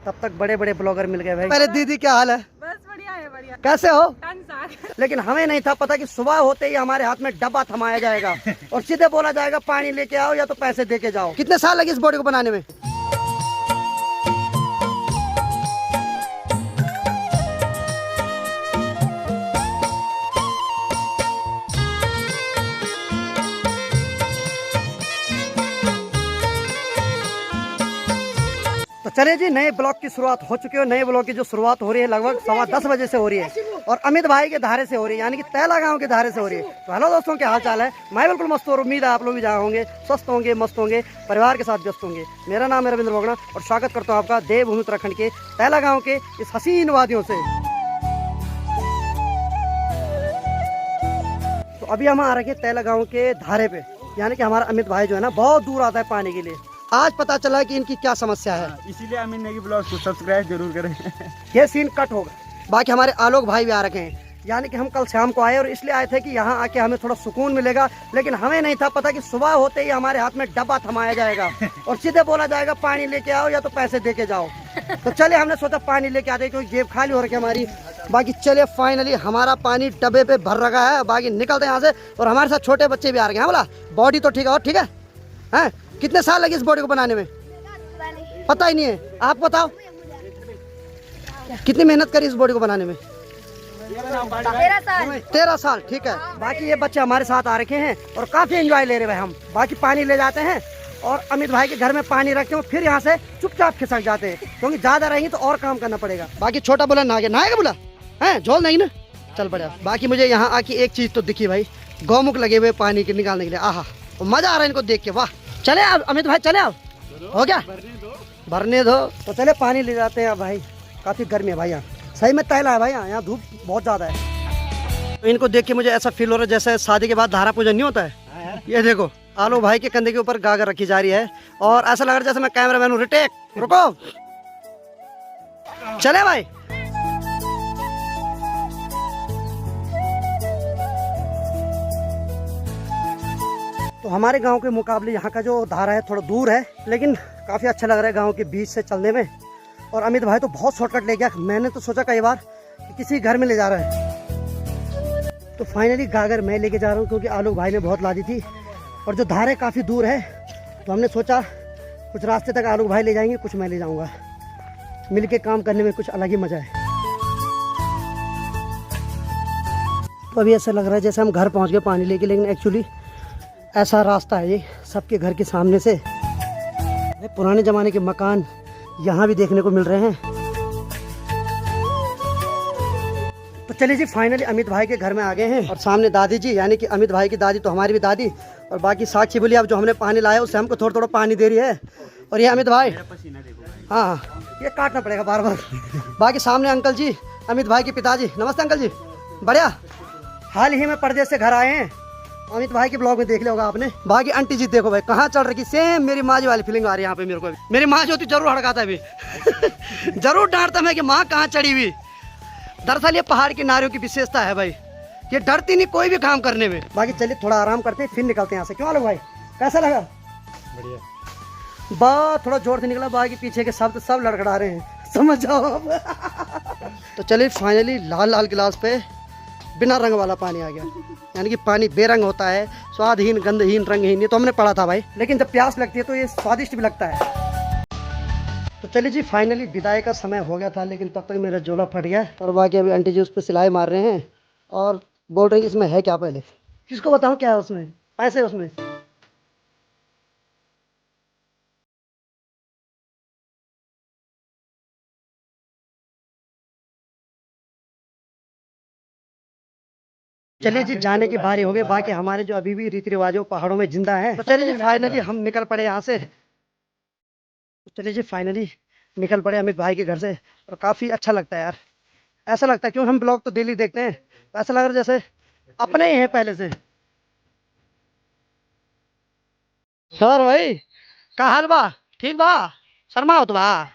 तब तक बड़े बड़े ब्लॉगर मिल गए भाई। पहले दीदी क्या हाल है? बस बढ़िया है, बढ़िया। कैसे हो? लेकिन हमें नहीं था पता कि सुबह होते ही हमारे हाथ में डब्बा थमाया जाएगा और सीधे बोला जाएगा पानी लेके आओ या तो पैसे दे के जाओ। कितने साल लगे इस बॉडी को बनाने में? तो चलिए जी, नए ब्लॉग की शुरुआत हो चुकी है। नए ब्लॉग की जो शुरुआत हो रही है लगभग 10:15 बजे से हो रही है और अमित भाई के धारे से हो रही है, यानी कि तैला गांव के धारे से हो रही है। तो हेलो दोस्तों, क्या हाल चाल है? मैं बिल्कुल मस्त और उम्मीद है आप लोग भी जहाँ होंगे स्वस्थ होंगे, मस्त होंगे, परिवार के साथ व्यस्त होंगे। मेरा नाम है रविंद्र बोगना और स्वागत करता हूँ आपका देवभूमि उत्तराखंड के तैला गाँव के इस हसीन वादियों से। तो अभी हम आ रखे तैला गाँव के धारे पे, यानी कि हमारा अमित भाई जो है ना बहुत दूर आता है पानी के लिए। आज पता चला कि इनकी क्या समस्या है, इसीलिए अमित नेगी ब्लॉग को सब्सक्राइब जरूर करें। ये सीन कट होगा। बाकी हमारे आलोक भाई भी आ रखे हैं, यानी कि हम कल शाम को आए और इसलिए आए थे कि यहाँ आके हमें थोड़ा सुकून मिलेगा। लेकिन हमें नहीं था पता कि सुबह होते ही हमारे हाथ में डब्बा थमाया जाएगा और सीधे बोला जाएगा पानी लेके आओ या तो पैसे दे के जाओ। तो चले, हमने सोचा पानी लेके आते क्योंकि जेब खाली हो रखी है हमारी। बाकी चले, फाइनली हमारा पानी डब्बे पे भर रखा है। बाकी निकलते हैं यहाँ से और हमारे साथ छोटे बच्चे भी आ रहे हैं। बोला बॉडी तो ठीक है और ठीक है, हैं? कितने साल लगे इस बॉडी को बनाने में? पता ही नहीं है। आप बताओ कितनी मेहनत करी इस बॉडी को बनाने में? 13 साल। ठीक है। बाकी ये बच्चे हमारे साथ आ रखे हैं और काफी एंजॉय ले रहे हैं हम। बाकी पानी ले जाते हैं और अमित भाई के घर में पानी रखते हैं, फिर यहाँ से चुपचाप खिसक जाते हैं क्योंकि ज्यादा रहेंगे तो और काम करना पड़ेगा। बाकी छोटा बोला नहाएगा बोला है, झोल नहीं ना, चल बढ़िया। बाकी मुझे यहाँ आके एक चीज तो दिखी भाई, गौमुख लगे हुए पानी के निकालने के लिए। आहा, मजा आ रहा है इनको देख के। वाह, चले आप अमित भाई, चले आप। हो गया, भरने दो। तो चले पानी ले जाते हैं भाई। काफी गर्मी है भाई यहाँ, सही में तैला है भाई यहाँ धूप बहुत ज्यादा है। तो इनको देख के मुझे ऐसा फील हो रहा है जैसे शादी के बाद धारा पूजन नहीं होता है। ये देखो, आलो भाई के कंधे के ऊपर गागर रखी जा रही है और ऐसा लग रहा है जैसे मैं कैमरामैन हूँ। रिटेक, रुको, चले भाई। तो हमारे गांव के मुकाबले यहाँ का जो धारा है थोड़ा दूर है, लेकिन काफ़ी अच्छा लग रहा है गांव के बीच से चलने में। और अमित भाई तो बहुत शॉर्टकट ले गया। मैंने तो सोचा कई बार कि किसी घर में ले जा रहा है। तो फाइनली गागर मैं लेके जा रहा हूँ क्योंकि आलोक भाई ने बहुत ला दी थी और जो धारा काफ़ी दूर है। तो हमने सोचा कुछ रास्ते तक आलोक भाई ले जाएंगे, कुछ मैं ले जाऊँगा। मिल के काम करने में कुछ अलग ही मज़ा है। तो अभी ऐसा लग रहा है जैसे हम घर पहुँच गए पानी लेके, लेकिन एक्चुअली ऐसा रास्ता है ये सबके घर के सामने से। पुराने ज़माने के मकान यहाँ भी देखने को मिल रहे हैं। तो चलिए जी, फाइनली अमित भाई के घर में आ गए हैं और सामने दादी जी, यानी कि अमित भाई की दादी तो हमारी भी दादी, और बाकी साक्षी बोली अब जो हमने पानी लाया उससे हमको थोड़ा थोड़ा पानी दे रही है। और ये अमित भाई, हाँ ये काटना पड़ेगा बार बार। बाकी सामने अंकल जी, अमित भाई के पिताजी। नमस्ते अंकल जी, बढ़िया। हाल ही में परदेश से घर आए हैं, अमित भाई के ब्लॉग में देख लिया होगा आपने। बाकी आंटी जी देखो भाई कहाँ चढ़ रही, सेम मेरी माँ जी वाली फीलिंग आ रही है यहाँ पे मेरे को। मेरी माँ जो होती जरूर हड़काता अभी जरूर डांटता मैं कि माँ कहाँ चढ़ी हुई। दरअसल ये पहाड़ की नारियों की विशेषता है भाई, ये डरती नहीं कोई भी काम करने में। बाकी चलिए थोड़ा आराम करते हैं फिर निकलते हैं यहाँ से। क्यों आलोक भाई, कैसा लगा? बढ़िया। बहुत थोड़ा जोर से निकला, बाकी पीछे के शब्द सब लड़खड़ा रहे हैं, समझ जाओ तो चलिए फाइनली लाल लाल गिलास पे बिना रंग वाला पानी आ गया, यानी कि पानी बेरंग होता है, स्वादहीन, गंधहीन, रंगहीन। ये तो हमने पढ़ा था भाई, लेकिन जब प्यास लगती है तो ये स्वादिष्ट भी लगता है। तो चलिए जी, फाइनली विदाई का समय हो गया था, लेकिन तब तक मेरा झोला फट गया और बाकी अभी आंटी जी उस पर सिलाई मार रहे हैं और बोल रही है इसमें है क्या। पहले किसको बताऊँ क्या है उसमें, पैसे उसमें। चलिए जी, जाने की बारी हो गई। बाकी हमारे जो अभी भी रीति रिवाजों पहाड़ों में जिंदा है। तो चलिए जी, फाइनली हम निकल पड़े यहाँ से। तो चलिए जी, फाइनली निकल पड़े अमित भाई के घर से और काफ़ी अच्छा लगता है यार। ऐसा लगता है क्यों, हम ब्लॉग तो डेली देखते हैं, तो ऐसा लग रहा है जैसे अपने ही हैं पहले से। सर भाई का हाल बा? ठीक बा? शर्मा हो तो बा।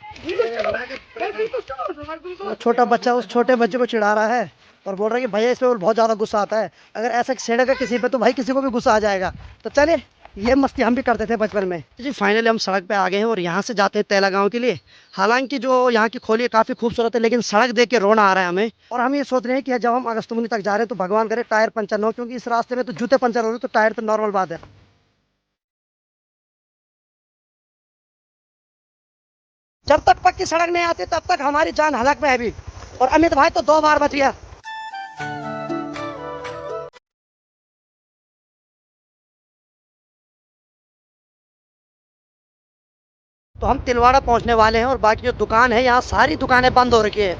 छोटा बच्चा उस छोटे बच्चे को चिढ़ा रहा है और बोल रहा है कि भैया इस पे बहुत ज़्यादा गुस्सा आता है। अगर ऐसा छेड़ेगा किसी पे तो भाई किसी को भी गुस्सा आ जाएगा। तो चलिए ये मस्ती हम भी करते थे बचपन में। जी फाइनली हम सड़क पे आ गए हैं और यहाँ से जाते हैं तैला गांव के लिए। हालांकि जो यहाँ की खोली है काफ़ी खूबसूरत है, लेकिन सड़क देख के रोना आ रहा है हमें। और हम ये सोच रहे हैं कि जब हम अगस्तमुनि तक जा रहे हैं तो भगवान करे टायर पंचर न हो, क्योंकि इस रास्ते में तो जूते पंचर हो रहे, तो टायर तो नॉर्मल बात है। जब तक पक्की सड़क नहीं आती तब तक हमारी जान हलक में है अभी। और अमित भाई तो 2 बार बच गया। तो हम तिलवाड़ा पहुंचने वाले हैं और बाकी जो दुकान है यहाँ सारी दुकानें बंद हो रखी है।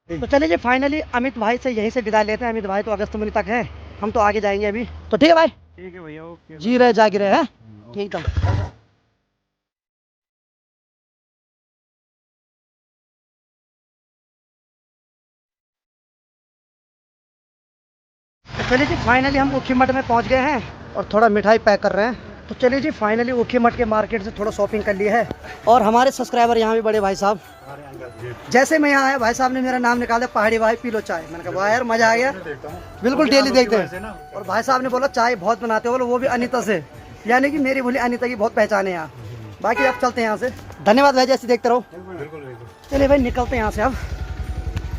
तो चलिए जी फाइनली अमित भाई से यहीं से विदा लेते हैं। अमित भाई तो अगस्तमुनि तक है, हम तो आगे जाएंगे अभी। तो ठीक है भाई, ठीक है भैया, ओके। जी रहे जागे रहे हैं। ठीक है। तो चलिए जी फाइनली हम ऊखीमठ में पहुंच गए हैं और थोड़ा मिठाई पैक कर रहे हैं। तो चलिए जी फाइनली ऊखीमठ के मार्केट से थोड़ा शॉपिंग कर ली है। और हमारे सब्सक्राइबर यहाँ भी बड़े भाई साहब, जैसे मैं यहाँ आया भाई साहब ने मेरा नाम निकाल दिया, पहाड़ी भाई पी लो चाय। मैंने कहा वाह यार मजा आ गया, बिल्कुल डेली देखते हैं। और भाई साहब ने बोला चाय बहुत बनाते हो, बोलो वो भी अनीता से, यानी कि मेरी बोली अनीता की बहुत पहचान है यहाँ। बाकी अब चलते हैं यहाँ से। धन्यवाद भाई, जैसे देखते रहो। चलिए भाई निकलते हैं यहाँ से अब।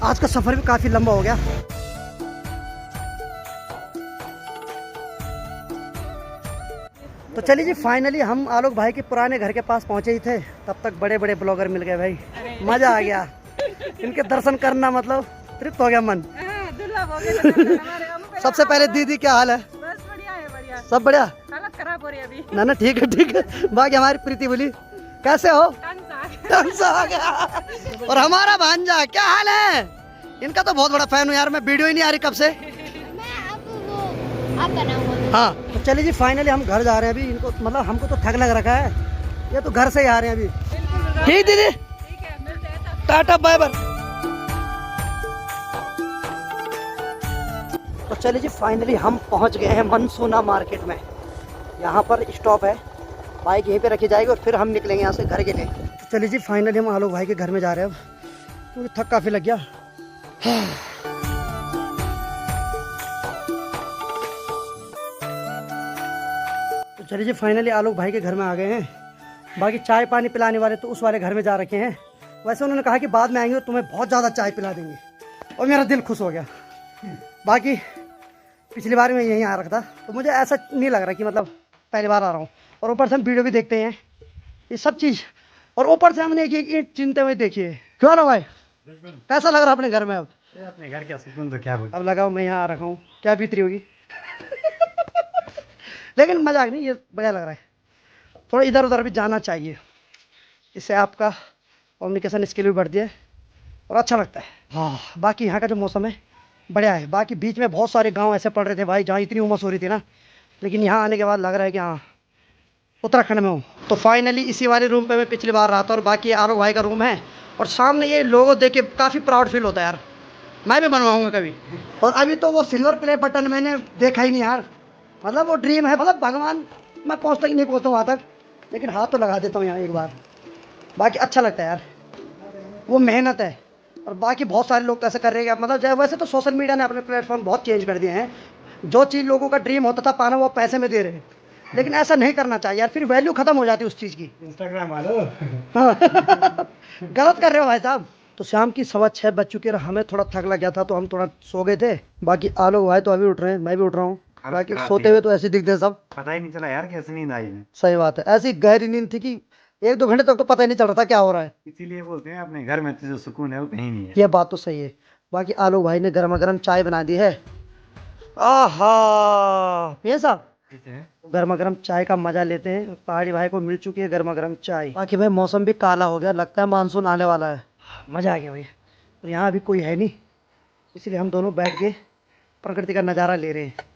आज का सफर भी काफी लंबा हो गया। तो चलिए जी फाइनली हम आलोक भाई के पुराने घर के पास पहुंचे ही थे, तब तक बड़े बड़े ब्लॉगर मिल गए भाई। मजा आ गया, इनके दर्शन करना मतलब तृप्त हो गया मन। सबसे पहले दीदी क्या हाल है? बस बढ़िया है, बढ़िया। सब बढ़िया? हालत खराब हो रही है अभी। ना ठीक है ठीक है। बाकी हमारी प्रीति बोली कैसे हो? टंसा आ गया। और हमारा भांजा क्या हाल है? इनका तो बहुत बड़ा फैन हूँ यार मैं, वीडियो ही नहीं आ रही कब से। हाँ तो चलिए जी फाइनली हम घर जा रहे हैं अभी। इनको मतलब हमको तो ठग लग रखा है, ये तो घर से ही आ रहे हैं अभी। ठीक दीदी, ठीक है, मिलते हैं तब। Tata bye bye. तो चलिए जी फाइनली हम पहुंच गए हैं मनसूना मार्केट में। यहाँ पर स्टॉप है, बाइक यहीं पे रखी जाएगी और फिर हम निकलेंगे यहाँ से घर के लिए। तो चलिए जी फाइनली हम आलोक भाई के घर में जा रहे हैं अब, क्योंकि थक काफ़ी लग गया। तो चलिए जी फाइनली आलोक भाई के घर में आ गए हैं। बाकी चाय पानी पिलाने वाले तो उस वाले घर में जा रखे हैं। वैसे उन्होंने कहा कि बाद में आएंगे और तुम्हें बहुत ज़्यादा चाय पिला देंगे, और मेरा दिल खुश हो गया। बाकी पिछली बार मैं यहीं आ रखा था, तो मुझे ऐसा नहीं लग रहा कि मतलब पहली बार आ रहा हूँ। और ऊपर से हम वीडियो भी देखते हैं ये सब चीज़, और ऊपर से हमने एक ईंट चिनते हुए देखी है। क्यों ना भाई, कैसा लग रहा अपने घर में? अब अपने घर क्या सुकून, तो क्या बोल। अब लगाओ मैं यहाँ आ रखा हूँ, क्या बीतरी होगी। लेकिन मजाक नहीं, ये बढ़िया लग रहा है। थोड़ा इधर उधर भी जाना चाहिए, इससे आपका कम्युनिकेशन स्किल भी बढ़ती है और अच्छा लगता है। हाँ बाकी यहाँ का जो मौसम है बढ़िया है। बाकी बीच में बहुत सारे गांव ऐसे पड़ रहे थे भाई जहाँ इतनी उमस हो रही थी ना, लेकिन यहाँ आने के बाद लग रहा है कि हाँ उत्तराखंड में हूँ। तो फाइनली इसी वाले रूम पे मैं पिछली बार रहा था, और बाकी आलोक भाई का रूम है। और सामने ये लोगो देख के काफ़ी प्राउड फील होता है यार, मैं भी बनवाऊँगा कभी। और अभी तो वो सिल्वर प्ले बटन मैंने देखा ही नहीं यार, मतलब वो ड्रीम है। मतलब भगवान मैं पहुँचता ही नहीं पहुँचता वहाँ तक, लेकिन हाथ तो लगा देता हूँ यहाँ एक बार। बाकी अच्छा लगता है यार, वो मेहनत है। और बाकी बहुत सारे लोग तो ऐसे कर रहे हैं, मतलब वैसे तो सोशल मीडिया ने अपने प्लेटफॉर्म बहुत चेंज कर दिए हैं। जो चीज़ लोगों का ड्रीम होता था पाना, वो पैसे में दे रहे हैं। लेकिन ऐसा नहीं करना चाहिए यार, फिर वैल्यू खत्म हो जाती है उस चीज़ की। इंस्टाग्राम वालों। हाँ। गलत कर रहे हो भाई साहब। तो शाम की 6:15 बज चुके, हमें थोड़ा थक लग गया था तो हम थोड़ा सो गए थे। बाकी आलोक भाई तो अभी उठ रहे हैं, मैं भी उठ रहा हूँ। बाकी सोते हुए तो ऐसे दिखते हैं सब। पता ही नहीं चला यार कैसे नींद आई है। सही बात है, ऐसी गहरी नींद थी कि 1-2 घंटे तक तो पता ही नहीं चल रहा था क्या हो रहा है। इसीलिए बोलते हैं अपने घर में जो सुकून है वो कहीं नहीं है। ये बात तो सही है। बाकी आलोक भाई ने गर्मा गर्म चाय बना दी है। आहा ये साहब, गर्मा गर्म चाय का मजा लेते हैं। पहाड़ी भाई को मिल चुकी है गर्मा गर्म चाय। बाकी भाई मौसम भी काला हो गया, लगता है मानसून आने वाला है। मजा आ गया भाई। और यहाँ अभी कोई है नहीं, इसलिए हम दोनों बैठ के प्रकृति का नज़ारा ले रहे हैं।